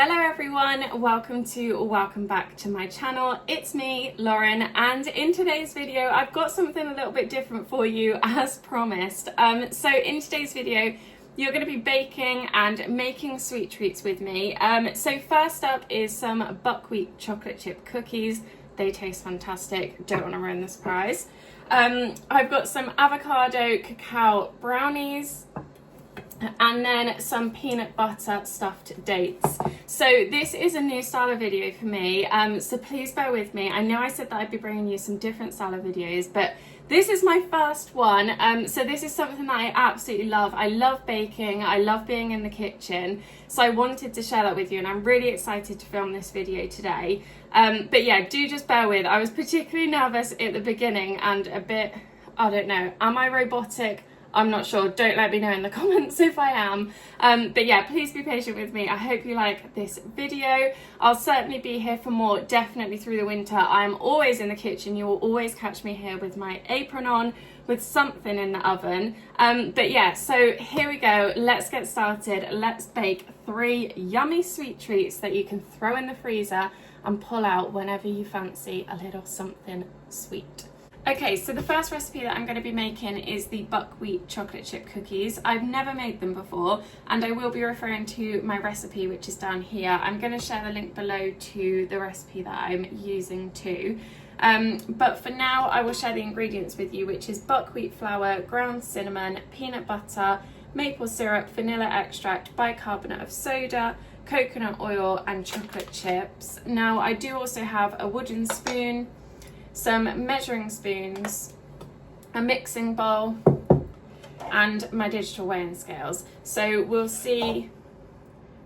Hello everyone, welcome back to my channel. It's me, Lauren, and in today's video I've got something a little bit different for you as promised. So in today's video you're going to be baking and making sweet treats with me. So first up is some buckwheat chocolate chip cookies. They taste fantastic, don't want to ruin the surprise. I've got some avocado cacao brownies, and then some peanut butter stuffed dates. So this is a new style of video for me, so please bear with me. I know I said that I'd be bringing you some different style of videos, but this is my first one. So this is something that I absolutely love. I love baking, I love being in the kitchen, so I wanted to share that with you, and I'm really excited to film this video today. But yeah, do just bear with. I was particularly nervous at the beginning and a bit, I don't know, am I robotic? I'm not sure. Don't let me know in the comments if I am. But yeah, please be patient with me. I hope you like this video. I'll certainly be here for more, definitely through the winter. I'm always in the kitchen. You will always catch me here with my apron on, with something in the oven. But yeah, so here we go. Let's get started. Let's bake 3 yummy sweet treats that you can throw in the freezer and pull out whenever you fancy a little something sweet. Okay, so the first recipe that I'm going to be making is the buckwheat chocolate chip cookies. I've never made them before, and I will be referring to my recipe, which is down here. I'm going to share the link below to the recipe that I'm using too. But for now, I will share the ingredients with you, which is buckwheat flour, ground cinnamon, peanut butter, maple syrup, vanilla extract, bicarbonate of soda, coconut oil, and chocolate chips. Now, I do also have a wooden spoon, some measuring spoons, a mixing bowl, and my digital weighing scales. So we'll see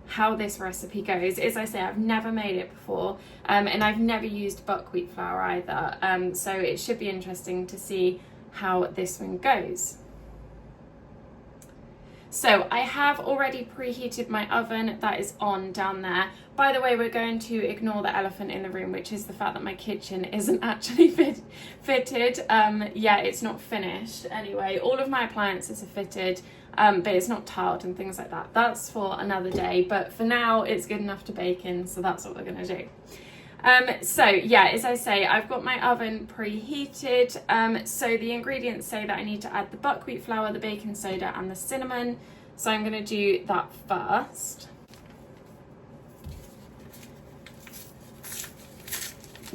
how this recipe goes. As I say, I've never made it before, and I've never used buckwheat flour either, so it should be interesting to see how this one goes. So I have already preheated my oven, that is on down there. By the way, we're going to ignore the elephant in the room, which is the fact that my kitchen isn't actually fitted. Yeah, it's not finished. Anyway, all of my appliances are fitted, but it's not tiled and things like that. That's for another day, but for now it's good enough to bake in, so that's what we're gonna do. So yeah, as I say, I've got my oven preheated. So the ingredients say that I need to add the buckwheat flour, the baking soda, and the cinnamon. So I'm going to do that first.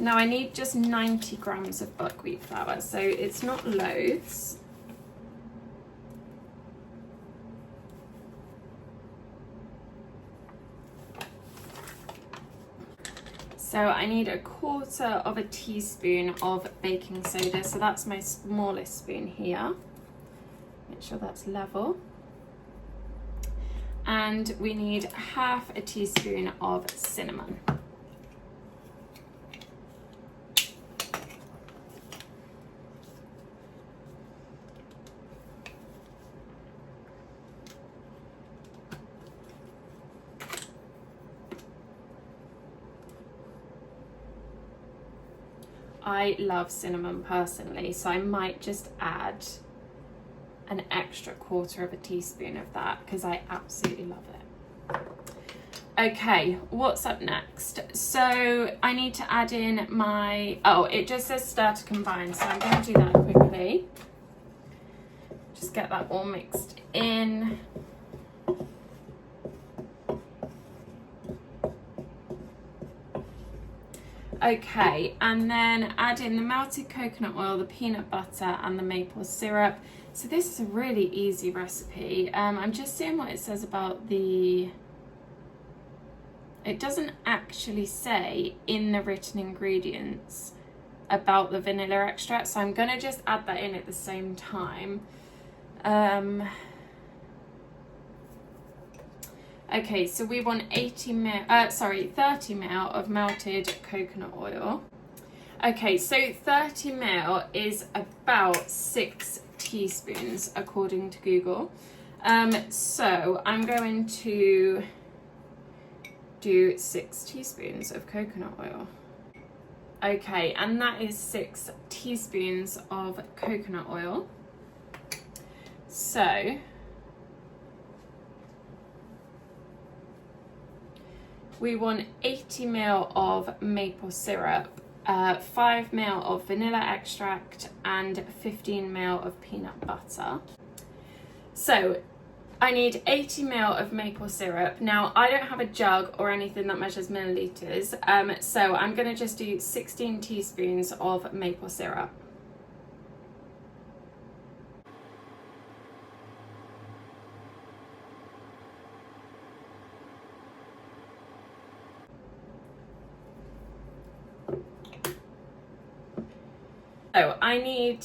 Now I need just 90 grams of buckwheat flour, so it's not loads. So I need 1/4 teaspoon of baking soda. So that's my smallest spoon here. Make sure that's level. And we need 1/2 teaspoon of cinnamon. I love cinnamon personally, so I might just add an extra 1/4 teaspoon of that because I absolutely love it. Okay, what's up next? So I need to add in my, oh, it just says stir to combine, so I'm going to do that quickly. Just get that all mixed in. Okay, and then add in the melted coconut oil, the peanut butter, and the maple syrup. So this is a really easy recipe. I'm just seeing what it says about the... It doesn't actually say in the written ingredients about the vanilla extract, so I'm going to just add that in at the same time. Okay, so we want 30 ml of melted coconut oil. Okay, so 30 ml is about 6 teaspoons according to Google. So I'm going to do 6 teaspoons of coconut oil. Okay, and that is 6 teaspoons of coconut oil. So we want 80 ml of maple syrup, 5 ml of vanilla extract, and 15 ml of peanut butter. So I need 80 ml of maple syrup. Now, I don't have a jug or anything that measures milliliters, so I'm going to just do 16 teaspoons of maple syrup. So I need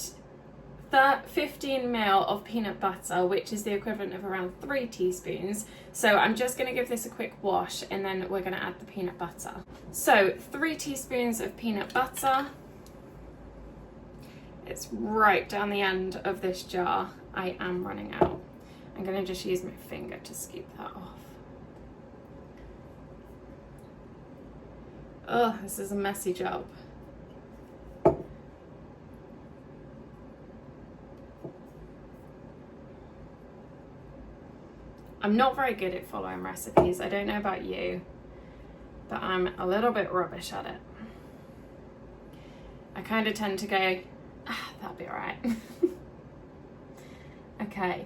15 ml of peanut butter, which is the equivalent of around 3 teaspoons. So I'm just going to give this a quick wash and then we're going to add the peanut butter. So 3 teaspoons of peanut butter. It's right down the end of this jar. I am running out. I'm going to just use my finger to scoop that off. Oh, this is a messy job. I'm not very good at following recipes. I don't know about you, but I'm a little bit rubbish at it. I kind of tend to go, that'll be all right. Okay,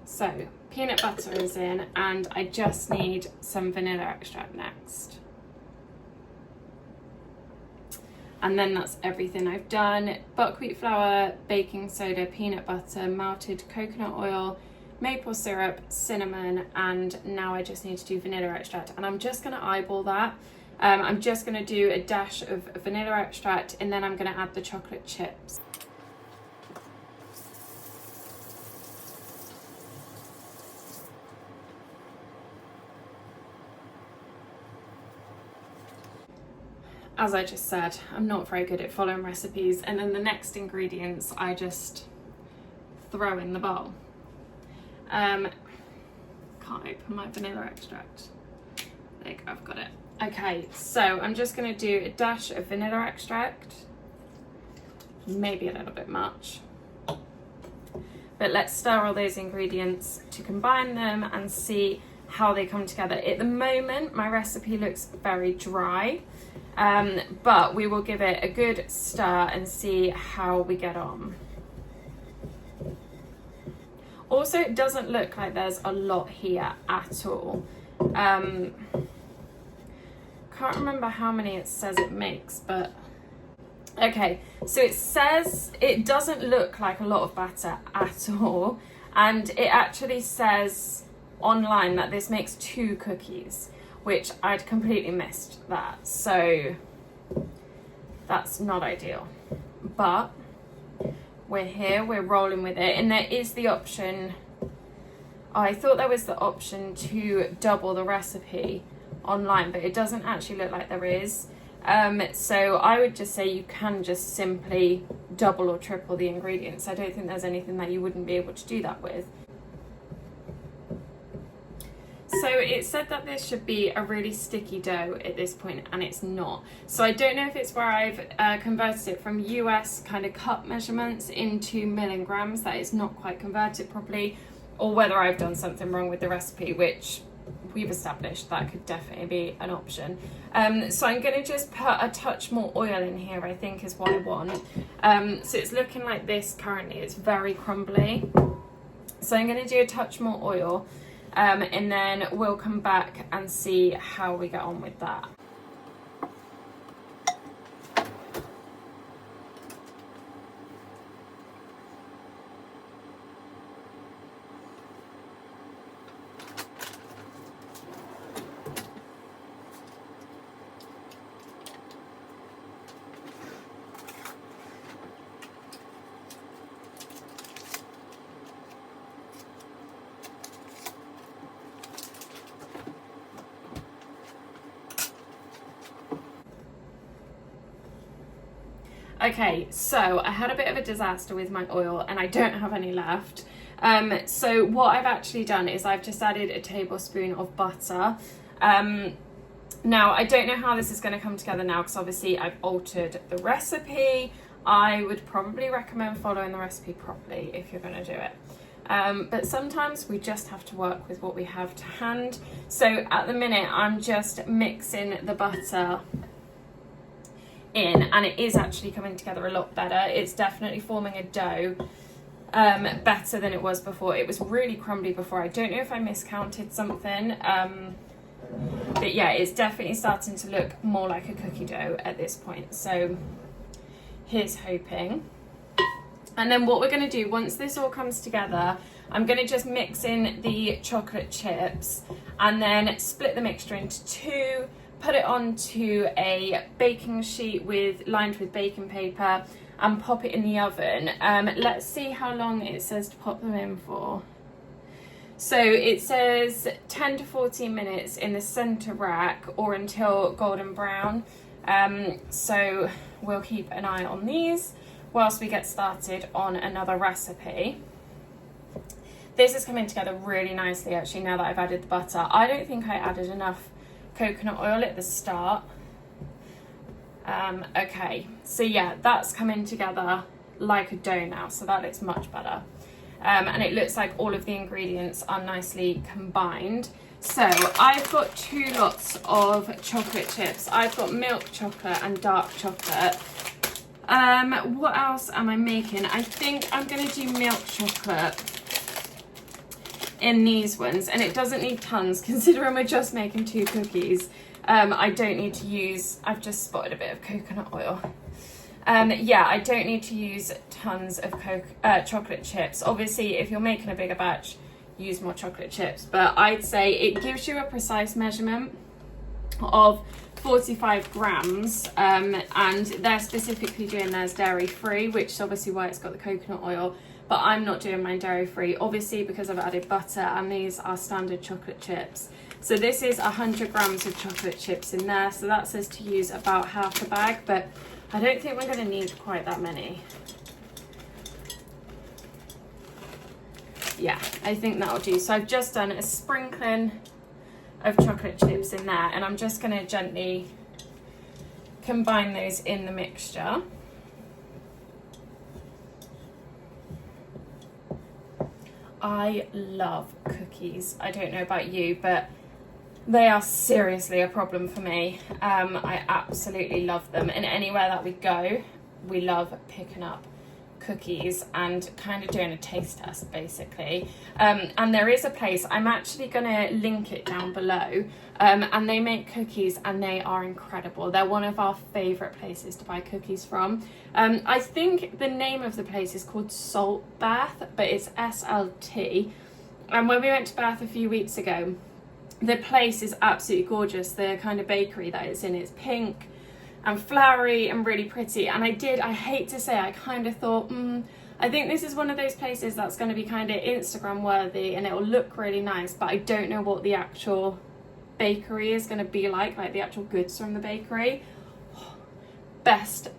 so peanut butter is in and I just need some vanilla extract next. And then that's everything I've done. Buckwheat flour, baking soda, peanut butter, melted coconut oil, maple syrup, cinnamon, and now I just need to do vanilla extract. And I'm just going to eyeball that. I'm just going to do a dash of vanilla extract and then I'm going to add the chocolate chips. As I just said, I'm not very good at following recipes, and then the next ingredients I just throw in the bowl. Can't open my vanilla extract. There you go, I've got it. Okay, so I'm just going to do a dash of vanilla extract. Maybe a little bit much. But let's stir all those ingredients to combine them and see how they come together. At the moment, my recipe looks very dry, but we will give it a good stir and see how we get on. Also, it doesn't look like there's a lot here at all. Can't remember how many it says it makes, but okay, so it says it doesn't look like a lot of batter at all, and it actually says online that this makes 2 cookies, which I'd completely missed that, so that's not ideal, but we're here, we're rolling with it. And there is the option, I thought there was the option to double the recipe online, but it doesn't actually look like there is. So I would just say you can just simply double or triple the ingredients. I don't think there's anything that you wouldn't be able to do that with. So it said that this should be a really sticky dough at this point, and it's not. So I don't know if it's where I've converted it from US kind of cup measurements into milling grams, that it's not quite converted properly, or whether I've done something wrong with the recipe, which we've established that could definitely be an option. So I'm going to just put a touch more oil in here, I think is what I want. So it's looking like this currently, it's very crumbly. So I'm going to do a touch more oil. And then we'll come back and see how we get on with that. Okay, so I had a bit of a disaster with my oil and I don't have any left. So what I've actually done is I've just added a tablespoon of butter. Now, I don't know how this is going to come together now because obviously I've altered the recipe. I would probably recommend following the recipe properly if you're going to do it. But sometimes we just have to work with what we have to hand. So at the minute I'm just mixing the butter in, and it is actually coming together a lot better. It's definitely forming a dough better than it was before. It was really crumbly before. I don't know if I miscounted something, but yeah, it's definitely starting to look more like a cookie dough at this point. So here's hoping. And then what we're going to do once this all comes together, I'm going to just mix in the chocolate chips and then split the mixture into two, put it onto a baking sheet lined with baking paper and pop it in the oven. Let's see how long it says to pop them in for. So it says 10 to 14 minutes in the center rack or until golden brown. So we'll keep an eye on these whilst we get started on another recipe. This is coming together really nicely actually now that I've added the butter. I don't think I added enough coconut oil at the start. Okay, so yeah, that's coming together like a dough now, so that looks much better. And it looks like all of the ingredients are nicely combined. So I've got 2 lots of chocolate chips. I've got milk chocolate and dark chocolate. What else am I making? I think I'm going to do milk chocolate in these ones, and it doesn't need tons considering we're just making 2 cookies. I don't need to use, I've just spotted a bit of coconut oil. Yeah, I don't need to use tons of chocolate chips. Obviously, if you're making a bigger batch, use more chocolate chips, but I'd say it gives you a precise measurement of 45 grams, and they're specifically doing theirs dairy free, which is obviously why it's got the coconut oil, but I'm not doing mine dairy free, obviously because I've added butter, and these are standard chocolate chips. So this is 100 grams of chocolate chips in there, so that says to use about half a bag, but I don't think we're going to need quite that many. Yeah, I think that'll do. So I've just done a sprinkling of chocolate chips in there, and I'm just going to gently combine those in the mixture. I love cookies. I don't know about you, but they are seriously a problem for me. I absolutely love them, and anywhere that we go, we love picking up cookies and kind of doing a taste test basically. And there is a place, I'm actually going to link it down below, and they make cookies and they are incredible. They're one of our favourite places to buy cookies from. I think the name of the place is called Salt Bath, but it's SLT. And when we went to Bath a few weeks ago, the place is absolutely gorgeous. The kind of bakery that it's in, it's pink and flowery and really pretty. And I hate to say, I kind of thought, I think this is one of those places that's going to be kind of Instagram worthy and it will look really nice, but I don't know what the actual bakery is going to be like the actual goods from the bakery. Best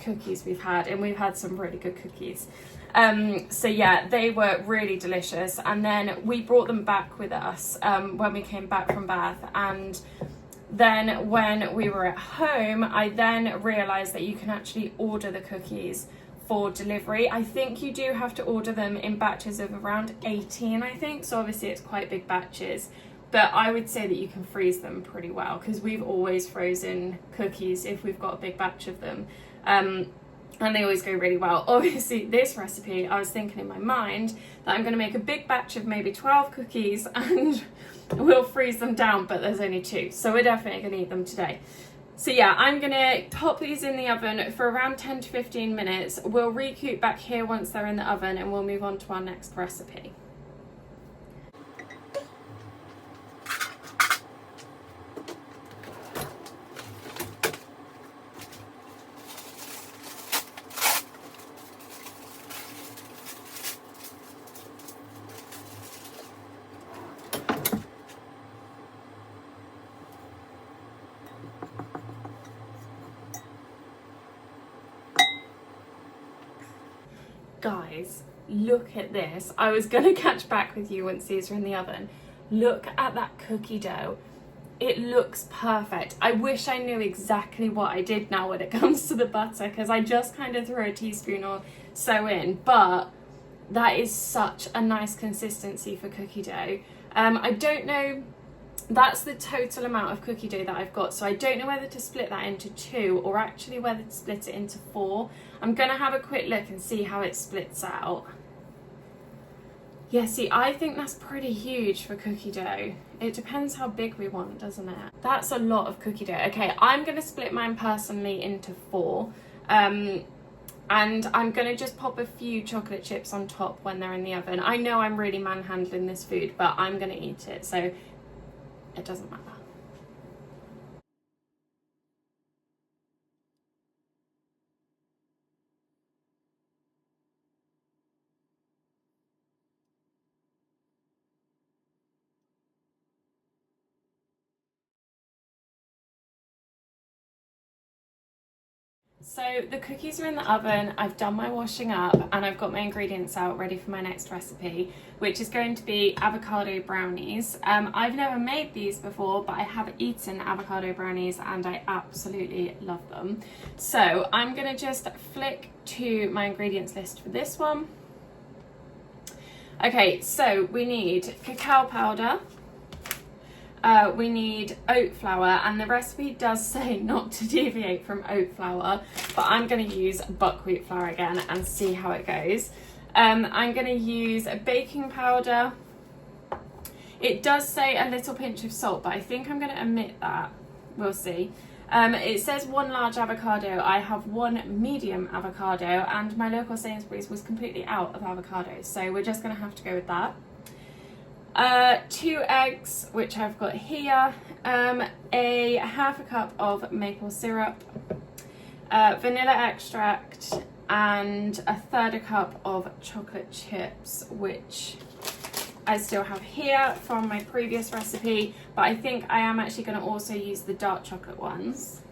cookies we've had, and we've had some really good cookies. So yeah, they were really delicious, and then we brought them back with us when we came back from Bath, and then when we were at home, I then realised that you can actually order the cookies for delivery. I think you do have to order them in batches of around 18, I think, so obviously it's quite big batches, but I would say that you can freeze them pretty well, because we've always frozen cookies if we've got a big batch of them. And they always go really well. Obviously, this recipe, I was thinking in my mind that I'm going to make a big batch of maybe 12 cookies and we'll freeze them down, but there's only 2. So we're definitely going to eat them today. So yeah, I'm going to pop these in the oven for around 10 to 15 minutes. We'll recoup back here once they're in the oven and we'll move on to our next recipe. Guys, look at this. I was gonna catch back with you once these are in the oven. Look at that cookie dough. It looks perfect. I wish I knew exactly what I did now when it comes to the butter, because I just kind of threw a teaspoon or so in, but that is such a nice consistency for cookie dough. I don't know, that's the total amount of cookie dough that I've got, so I don't know whether to split that into 2 or actually whether to split it into 4. I'm gonna have a quick look and see how it splits out. Yeah, see, I think that's pretty huge for cookie dough. It depends how big we want, doesn't it? That's a lot of cookie dough. Okay, I'm gonna split mine personally into 4. And I'm gonna just pop a few chocolate chips on top when they're in the oven. I know I'm really manhandling this food, but I'm gonna eat it, so it doesn't matter. So the cookies are in the oven, I've done my washing up, and I've got my ingredients out ready for my next recipe, which is going to be avocado brownies. I've never made these before, but I have eaten avocado brownies and I absolutely love them. So I'm gonna just flick to my ingredients list for this one. Okay, so we need cacao powder, we need oat flour, and the recipe does say not to deviate from oat flour, but I'm going to use buckwheat flour again and see how it goes. I'm going to use a baking powder. It does say a little pinch of salt, but I think I'm going to omit that. We'll see. It says 1 large avocado. I have 1 medium avocado, and my local Sainsbury's was completely out of avocados, so we're just going to have to go with that. 2 eggs, which I've got here, a half a cup of maple syrup, vanilla extract, and a 1/3 cup of chocolate chips, which I still have here from my previous recipe, but I think I am actually going to also use the dark chocolate ones,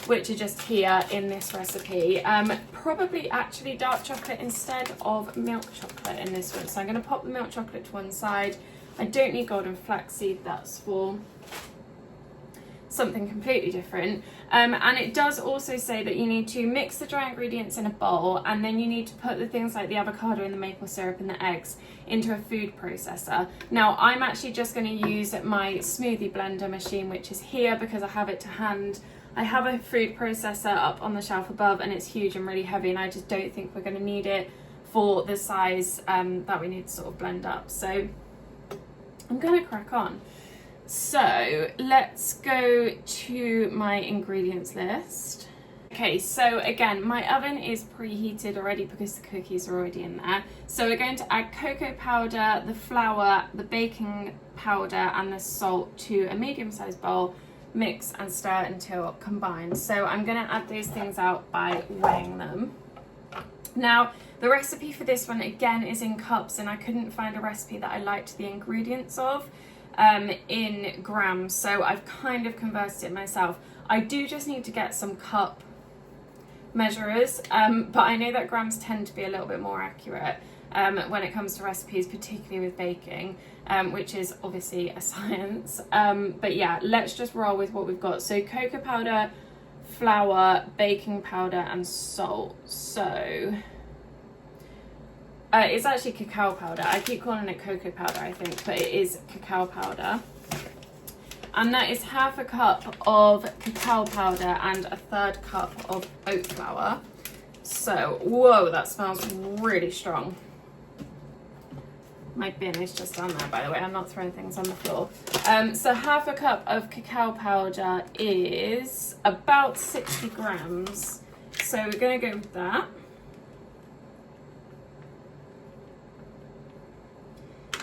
which are just here in this recipe. Probably actually dark chocolate instead of milk chocolate in this one. So I'm going to pop the milk chocolate to one side. I don't need golden flaxseed, that's for something completely different. And it does also say that you need to mix the dry ingredients in a bowl, and then you need to put the things like the avocado and the maple syrup and the eggs into a food processor. Now I'm actually just going to use my smoothie blender machine, which is here because I have it to hand. I have a food processor up on the shelf above, and it's huge and really heavy, and I just don't think we're going to need it for the size that we need to sort of blend up. So I'm going to crack on. So let's go to my ingredients list. Okay, so again, my oven is preheated already because the cookies are already in there. So we're going to add cocoa powder, the flour, the baking powder, and the salt to a medium-sized bowl. Mix and stir until combined. So I'm going to add those things out by weighing them. Now, the recipe for this one again is in cups, and I couldn't find a recipe that I liked the ingredients of in grams, so I've kind of converted it myself. I do just need to get some cup measurers, but I know that grams tend to be a little bit more accurate when it comes to recipes, particularly with baking, which is obviously a science. But yeah, let's just roll with what we've got. So cocoa powder, flour, baking powder, and salt. So it's actually cacao powder. I keep calling it cocoa powder, I think, but it is cacao powder. And that is half a cup of cacao powder and a 1/3 cup of oat flour. So, whoa, that smells really strong. My bin is just down there, by the way. I'm not throwing things on the floor. So half a cup of cacao powder is about 60 grams. So we're going to go with that.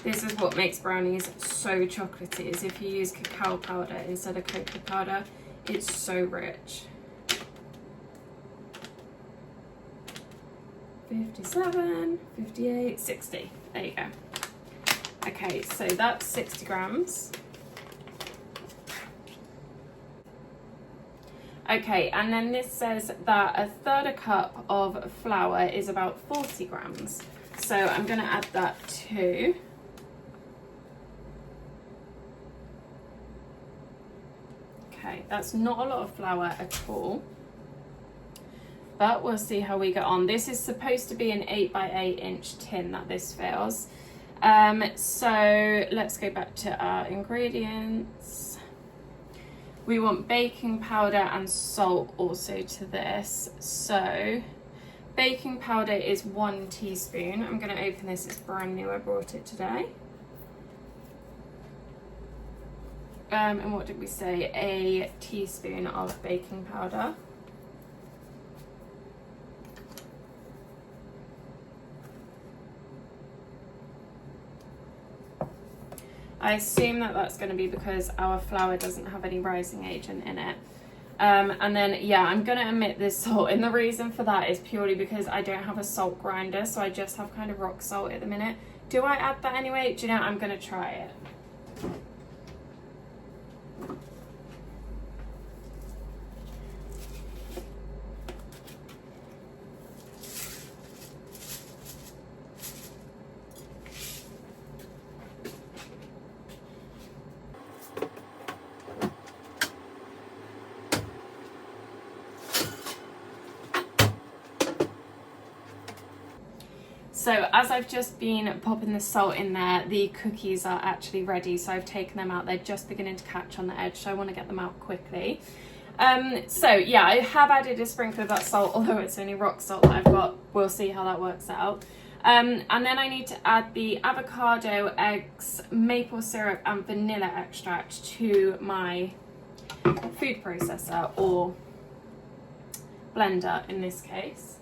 This is what makes brownies so chocolatey, is if you use cacao powder instead of cocoa powder, it's so rich. 57, 58, 60. There you go. Okay, so that's 60 grams. Okay, and then this says that a 1/3 cup of flour is about 40 grams. So I'm going to add that too. Okay, that's not a lot of flour at all. but we'll see how we get on. This is supposed to be an 8 by 8 inch tin that this fills. So let's go back to our ingredients. We want baking powder and salt also to this. So baking powder is 1 teaspoon. I'm going to open this, it's brand new, I brought it today. And what did we say? A teaspoon of baking powder. I assume that that's going to be because our flour doesn't have any rising agent in it. And then, yeah, I'm going to omit this salt. And the reason for that is purely because I don't have a salt grinder. So I just have kind of rock salt at the minute. Do I add that anyway? Do you know, I'm going to try it. So as I've just been popping the salt in there, the cookies are actually ready. So I've taken them out. They're just beginning to catch on the edge. So I want to get them out quickly. So yeah, I have added a sprinkle of that salt, although it's only rock salt that I've got. We'll see how that works out. And then I need to add the avocado, eggs, maple syrup and vanilla extract to my food processor, or blender in this case.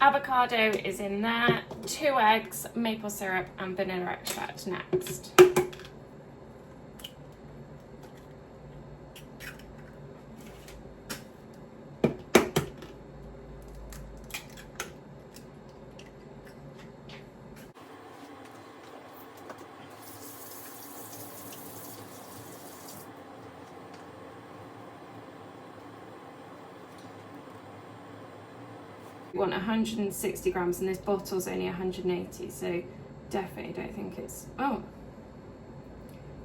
Avocado is in there, 2 eggs, maple syrup and vanilla extract next. We want 160 grams and this bottle's only 180, so definitely don't think it's, oh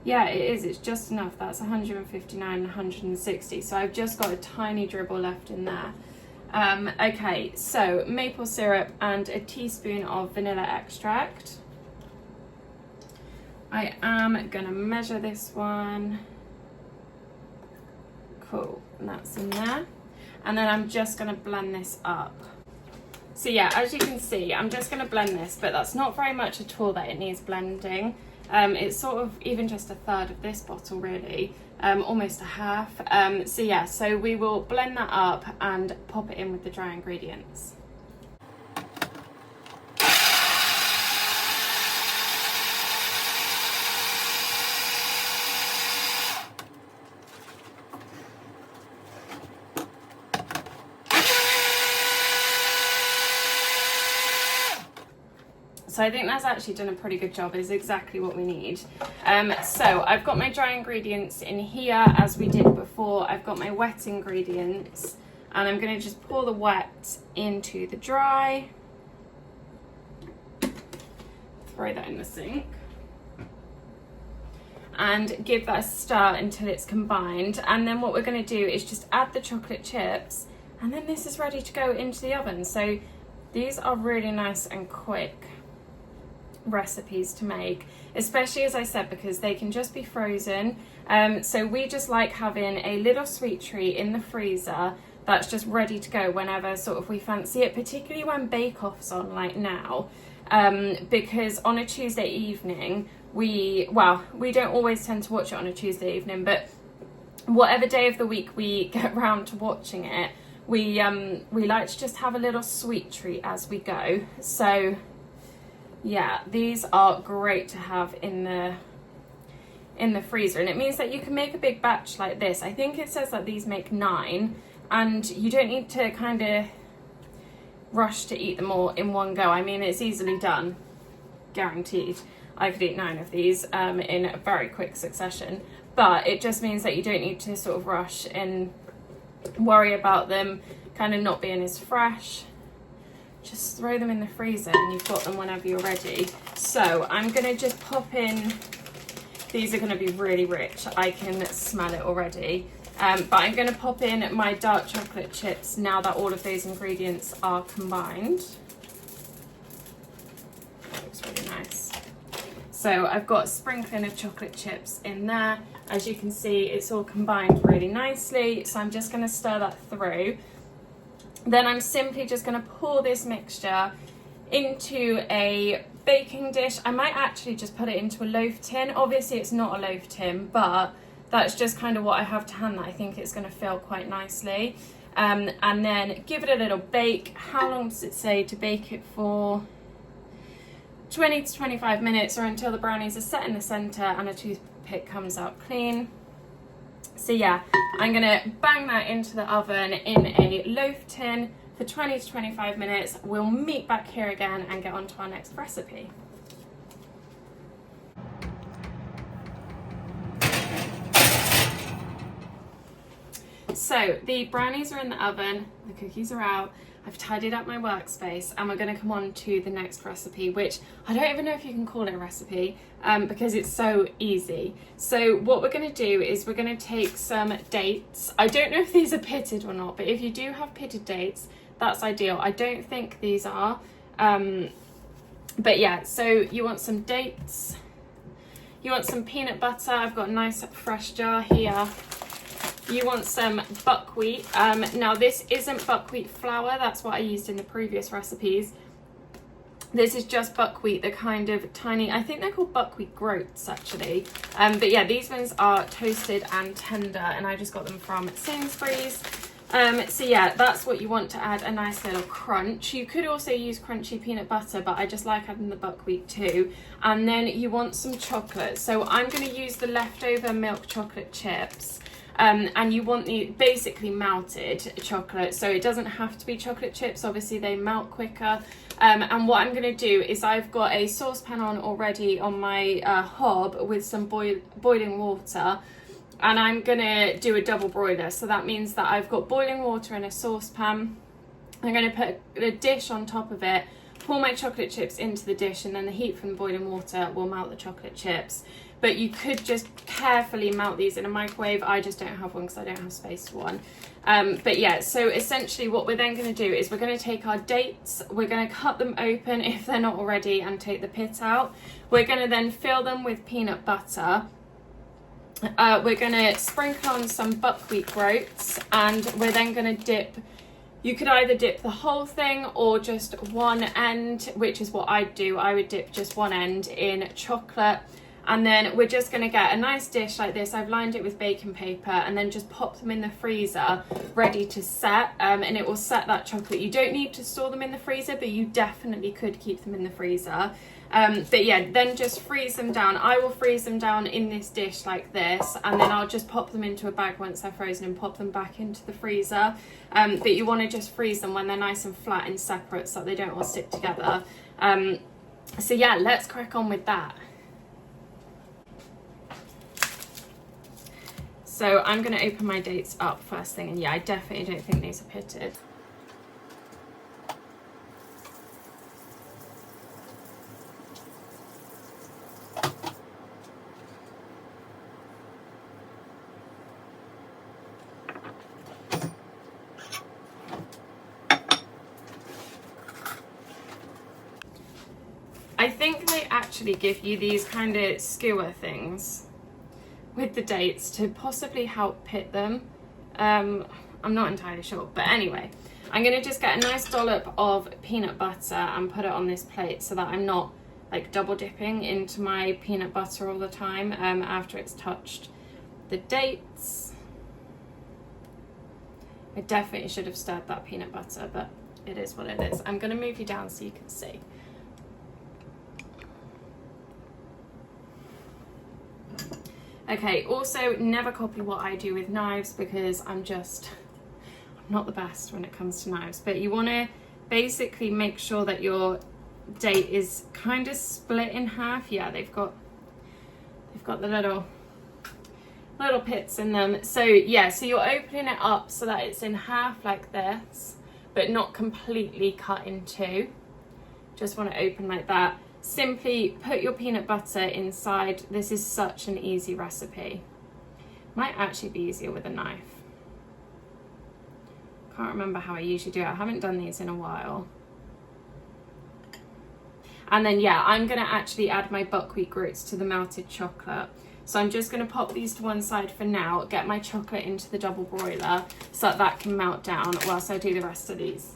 yeah, it is, it's just enough. That's 159 and 160, so I've just got a tiny dribble left in there. Okay, so maple syrup and a teaspoon of vanilla extract. I am gonna measure this one. Cool, and that's in there. And then I'm just gonna blend this up. So yeah, as you can see, I'm just going to blend this, but that's not very much at all that it needs blending. It's sort of even just a third of this bottle really, almost a half. So yeah, so we will blend that up and pop it in with the dry ingredients. So I think that's actually done a pretty good job, is exactly what we need. So I've got my dry ingredients in here as we did before. I've got my wet ingredients and I'm going to just pour the wet into the dry. Throw that in the sink. And give that a stir until it's combined. And then what we're going to do is just add the chocolate chips and then this is ready to go into the oven. So these are really nice and quick recipes to make, especially as I said, because they can just be frozen. So we just like having a little sweet treat in the freezer that's just ready to go whenever sort of we fancy it, particularly when Bake Off's on like now, because on a Tuesday evening we don't always tend to watch it on a Tuesday evening, but whatever day of the week we get round to watching it, we like to just have a little sweet treat as we go. So yeah, these are great to have in the freezer, and it means that you can make a big batch like this. I think it says that these make 9, and you don't need to kind of rush to eat them all in one go. I mean, it's easily done, guaranteed. I could eat 9 of these in a very quick succession, but it just means that you don't need to sort of rush and worry about them kind of not being as fresh. Just throw them in the freezer and you've got them whenever you're ready. So I'm gonna just pop in, these are gonna be really rich, I can smell it already. But I'm gonna pop in my dark chocolate chips now that all of those ingredients are combined. That looks really nice. So I've got a sprinkling of chocolate chips in there. As you can see, it's all combined really nicely. So I'm just gonna stir that through. Then I'm simply just going to pour this mixture into a baking dish. I might actually just put it into a loaf tin. Obviously it's not a loaf tin, but that's just kind of what I have to hand that I think it's going to fill quite nicely. And then give it a little bake. How long does it say to bake it for? 20 to 25 minutes, or until the brownies are set in the center and a toothpick comes out clean. So yeah, I'm gonna bang that into the oven in a loaf tin for 20 to 25 minutes. We'll meet back here again and get on to our next recipe. So the brownies are in the oven, the cookies are out. I've tidied up my workspace, and we're going to come on to the next recipe, which I don't even know if you can call it a recipe because it's so easy. So what we're going to do is we're going to take some dates. I don't know if these are pitted or not, but if you do have pitted dates, that's ideal. I don't think these are. But yeah, so you want some dates. You want some peanut butter. I've got a nice fresh jar here. You want some buckwheat. Now this isn't buckwheat flour, that's what I used in the previous recipes. This is just buckwheat, the kind of tiny, I think they're called buckwheat groats actually. But yeah, these ones are toasted and tender, and I just got them from Sainsbury's. So yeah, that's what you want to add a nice little crunch. You could also use crunchy peanut butter, but I just like adding the buckwheat too. And then you want some chocolate. So I'm going to use the leftover milk chocolate chips. And you want the basically melted chocolate, so it doesn't have to be chocolate chips, obviously they melt quicker. And what I'm going to do is I've got a saucepan on already on my hob with some boiling water, and I'm going to do a double broiler. So that means that I've got boiling water in a saucepan. I'm going to put a dish on top of it, pour my chocolate chips into the dish, and then the heat from the boiling water will melt the chocolate chips. But you could just carefully melt these in a microwave. I just don't have one because I don't have space for one. But yeah, so essentially what we're then going to do is we're going to take our dates, we're going to cut them open if they're not already and take the pit out. We're going to then fill them with peanut butter. We're going to sprinkle on some buckwheat groats, and we're then going to dip. You could either dip the whole thing or just one end, which is what I'd do. I would dip just one end in chocolate. And then we're just going to get a nice dish like this. I've lined it with baking paper, and then just pop them in the freezer ready to set, and it will set that chocolate. You don't need to store them in the freezer, but you definitely could keep them in the freezer. But yeah, then just freeze them down. I will freeze them down in this dish like this, and then I'll just pop them into a bag once they're frozen and pop them back into the freezer. But you want to just freeze them when they're nice and flat and separate so that they don't all stick together. So yeah, let's crack on with that. So I'm going to open my dates up first thing, and yeah, I definitely don't think these are pitted. I think they actually give you these kind of skewer things with the dates to possibly help pit them. I'm not entirely sure, but anyway, I'm going to just get a nice dollop of peanut butter and put it on this plate so that I'm not like double dipping into my peanut butter all the time after it's touched the dates. I definitely should have stirred that peanut butter, but it is what it is. I'm going to move you down so you can see. Okay, also never copy what I do with knives, because I'm not the best when it comes to knives. But you want to basically make sure that your date is kind of split in half. Yeah, they've got the little pits in them. So yeah, so you're opening it up so that it's in half like this, but not completely cut in two. Just want to open like that. Simply put your peanut butter inside. This is such an easy recipe. Might actually be easier with a knife. Can't remember how I usually do it. I haven't done these in a while. And then yeah, I'm gonna actually add my buckwheat grits to the melted chocolate. So I'm just gonna pop these to one side for now, get my chocolate into the double broiler so that can melt down whilst I do the rest of these.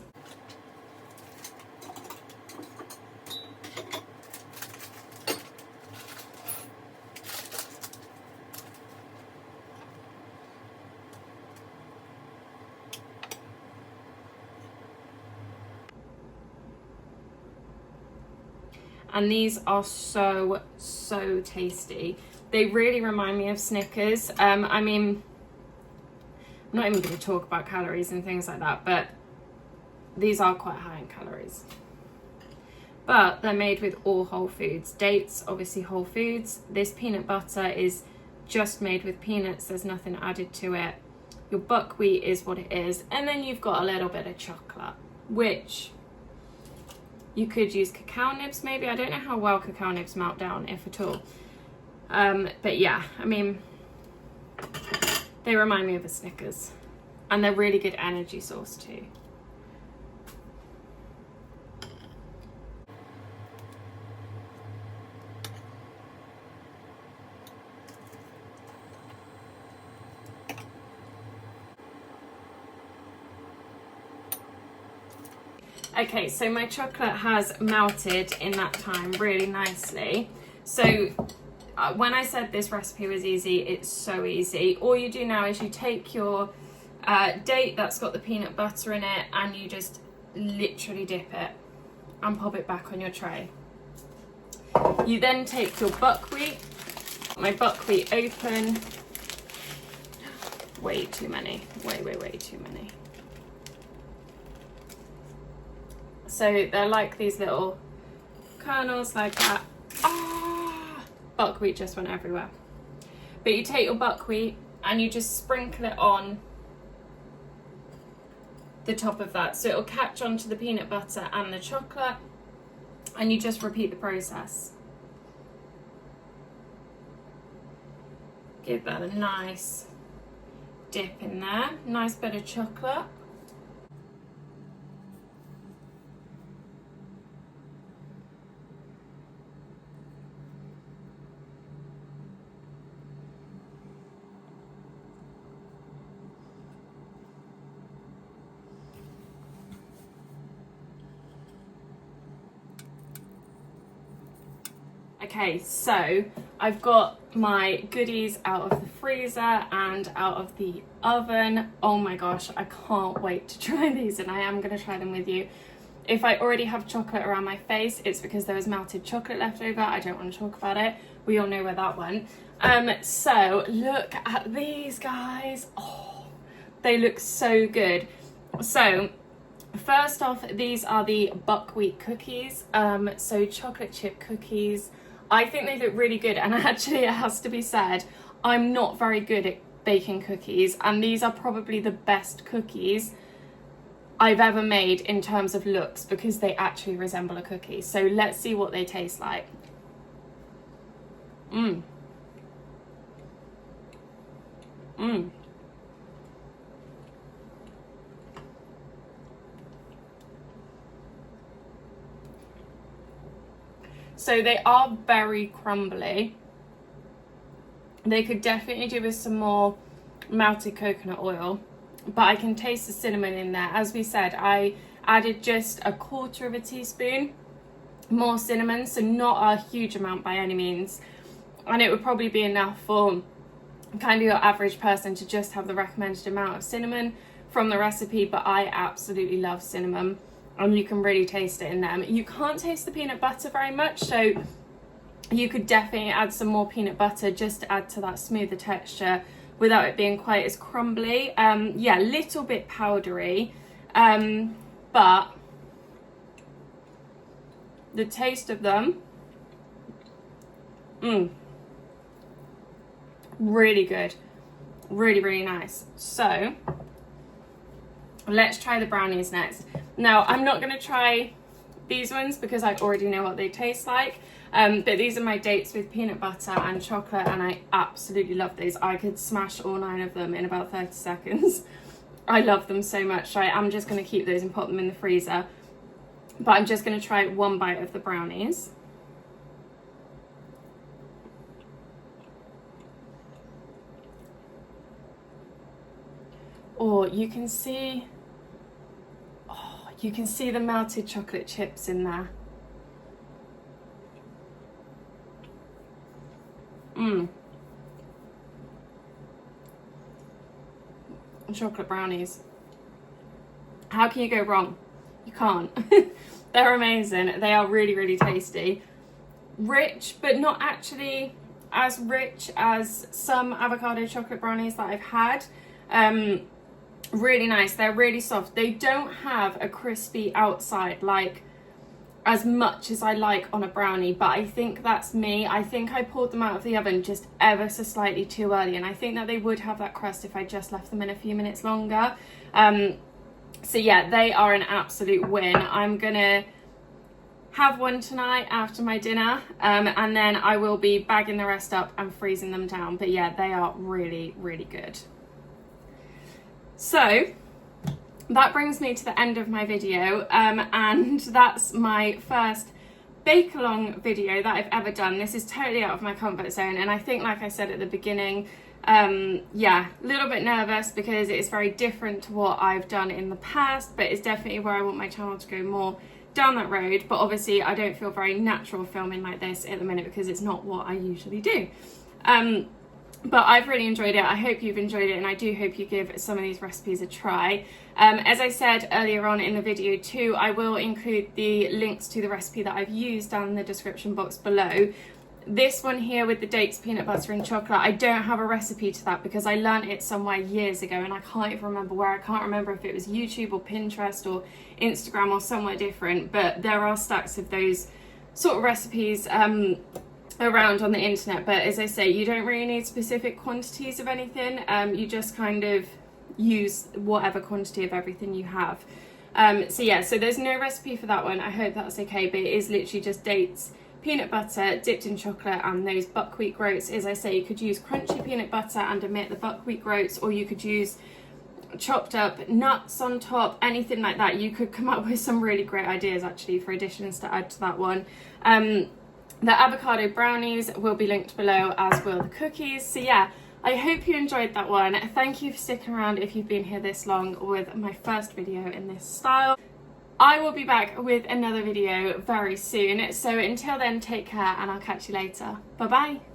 And these are so tasty. They really remind me of Snickers. I mean, I'm not even going to talk about calories and things like that, but these are quite high in calories. But they're made with all whole foods. Dates, obviously whole foods. This peanut butter is just made with peanuts. There's nothing added to it. Your buckwheat is what it is. And then you've got a little bit of chocolate, which you could use cacao nibs maybe. I don't know how well cacao nibs melt down, if at all. But yeah, I mean, they remind me of a Snickers. And they're really good energy source too. Okay, so my chocolate has melted in that time really nicely. So when I said this recipe was easy, it's so easy. All you do now is you take your date that's got the peanut butter in it and you just literally dip it and pop it back on your tray. You then take your buckwheat, my buckwheat open. Way too many, way too many. So they're like these little kernels like that. Ah, buckwheat just went everywhere. But you take your buckwheat and you just sprinkle it on the top of that. So it'll catch onto the peanut butter and the chocolate, and you just repeat the process. Give that a nice dip in there. Nice bit of chocolate. Okay, so I've got my goodies out of the freezer and out of the oven. Oh my gosh, I can't wait to try these, and I am going to try them with you. If I already have chocolate around my face, it's because there was melted chocolate left over. I don't want to talk about it. We all know where that went. So look at these guys. Oh, they look so good. So first off, these are the buckwheat cookies. So chocolate chip cookies. I think they look really good, and actually it has to be said, I'm not very good at baking cookies, and these are probably the best cookies I've ever made in terms of looks, because they actually resemble a cookie. So let's see what they taste like. So they are very crumbly. They could definitely do with some more melted coconut oil, but I can taste the cinnamon in there. As we said, I added just 1/4 teaspoon more cinnamon, so not a huge amount by any means, and it would probably be enough for kind of your average person to just have the recommended amount of cinnamon from the recipe. But I absolutely love cinnamon, and you can really taste it in them. You can't taste the peanut butter very much, so you could definitely add some more peanut butter just to add to that smoother texture without it being quite as crumbly. Yeah, a little bit powdery, but the taste of them, really good, really nice. So let's try the brownies next. Now, I'm not going to try these ones because I already know what they taste like, but these are my dates with peanut butter and chocolate, and I absolutely love these. I could smash all 9 of them in about 30 seconds. I love them so much, so I am just going to keep those and put them in the freezer. But I'm just going to try one bite of the brownies. Oh, you can see the melted chocolate chips in there. Chocolate brownies. How can you go wrong? You can't. They're amazing. They are really tasty. Rich, but not actually as rich as some avocado chocolate brownies that I've had. Really nice. They're really soft. They don't have a crispy outside like as much as I like on a brownie, but I think that's me. I think I pulled them out of the oven just ever so slightly too early, and I think that they would have that crust if I just left them in a few minutes longer. So yeah, they are an absolute win. I'm gonna have one tonight after my dinner, and then I will be bagging the rest up and freezing them down. But yeah, they are really good. So that brings me to the end of my video, and that's my first bake along video that I've ever done. This is totally out of my comfort zone, and I think, like I said at the beginning, yeah, a little bit nervous because it's very different to what I've done in the past, but it's definitely where I want my channel to go more down that road. But obviously I don't feel very natural filming like this at the minute because it's not what I usually do. But I've really enjoyed it. I hope you've enjoyed it, and I do hope you give some of these recipes a try. As I said earlier on in the video too, I will include the links to the recipe that I've used down in the description box below. This one here with the dates, peanut butter and chocolate, I don't have a recipe to that because I learnt it somewhere years ago and I can't even remember where. I can't remember if it was YouTube or Pinterest or Instagram or somewhere different, but there are stacks of those sort of recipes around on the internet. But as I say, you don't really need specific quantities of anything. You just kind of use whatever quantity of everything you have. So yeah, so there's no recipe for that one. I hope that's okay, but it is literally just dates, peanut butter dipped in chocolate, and those buckwheat groats. As I say, you could use crunchy peanut butter and omit the buckwheat groats, or you could use chopped up nuts on top, anything like that. You could come up with some really great ideas actually for additions to add to that one. The avocado brownies will be linked below, as will the cookies. So yeah, I hope you enjoyed that one. Thank you for sticking around if you've been here this long with my first video in this style. I will be back with another video very soon. So until then, take care and I'll catch you later. Bye bye.